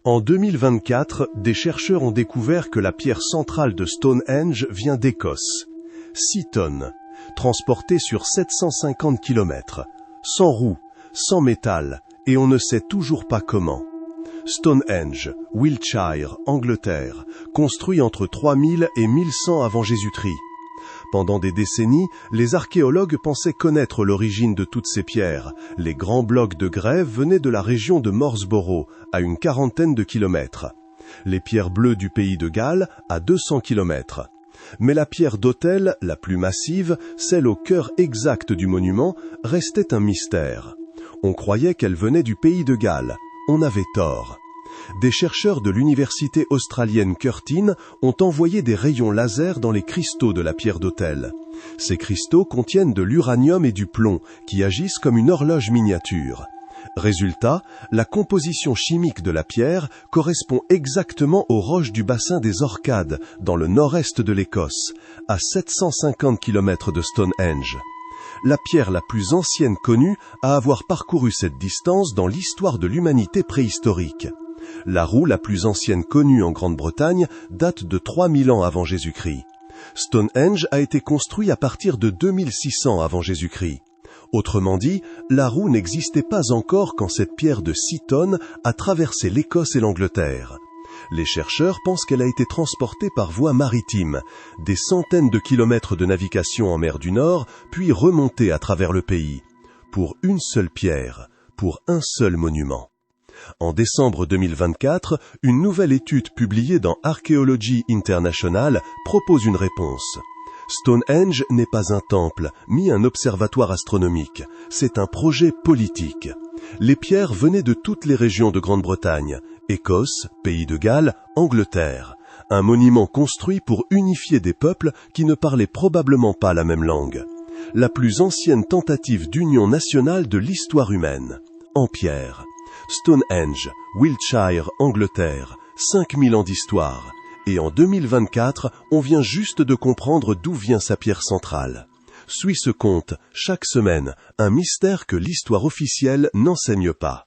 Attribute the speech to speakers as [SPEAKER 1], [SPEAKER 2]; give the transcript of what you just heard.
[SPEAKER 1] En 2024, des chercheurs ont découvert que la pierre centrale de Stonehenge vient d'Écosse. 6 tonnes, transportée sur 750 km, sans roues, sans métal, et on ne sait toujours pas comment. Stonehenge, Wiltshire, Angleterre, construit entre 3000 et 1100 avant Jésus-Christ. Pendant des décennies, les archéologues pensaient connaître l'origine de toutes ces pierres. Les grands blocs de grève venaient de la région de Morsborough, à une quarantaine de kilomètres. Les pierres bleues du pays de Galles, à 200 kilomètres. Mais la pierre d'autel, la plus massive, celle au cœur exact du monument, restait un mystère. On croyait qu'elle venait du pays de Galles. On avait tort. Des chercheurs de l'université australienne Curtin ont envoyé des rayons laser dans les cristaux de la pierre d'autel. Ces cristaux contiennent de l'uranium et du plomb, qui agissent comme une horloge miniature. Résultat, la composition chimique de la pierre correspond exactement aux roches du bassin des Orcades, dans le nord-est de l'Écosse, à 750 km de Stonehenge. La pierre la plus ancienne connue à avoir parcouru cette distance dans l'histoire de l'humanité préhistorique. La roue la plus ancienne connue en Grande-Bretagne date de 3000 ans avant Jésus-Christ. Stonehenge a été construit à partir de 2600 avant Jésus-Christ. Autrement dit, la roue n'existait pas encore quand cette pierre de 6 tonnes a traversé l'Écosse et l'Angleterre. Les chercheurs pensent qu'elle a été transportée par voie maritime, des centaines de kilomètres de navigation en mer du Nord, puis remontée à travers le pays, pour une seule pierre, pour un seul monument. En décembre 2024, une nouvelle étude publiée dans Archaeology International propose une réponse. Stonehenge n'est pas un temple, ni un observatoire astronomique. C'est un projet politique. Les pierres venaient de toutes les régions de Grande-Bretagne, Écosse, Pays de Galles, Angleterre. Un monument construit pour unifier des peuples qui ne parlaient probablement pas la même langue. La plus ancienne tentative d'union nationale de l'histoire humaine. En pierre. Stonehenge, Wiltshire, Angleterre, 5000 ans d'histoire. Et en 2024, on vient juste de comprendre d'où vient sa pierre centrale. Suis ce conte, chaque semaine, un mystère que l'histoire officielle n'enseigne pas.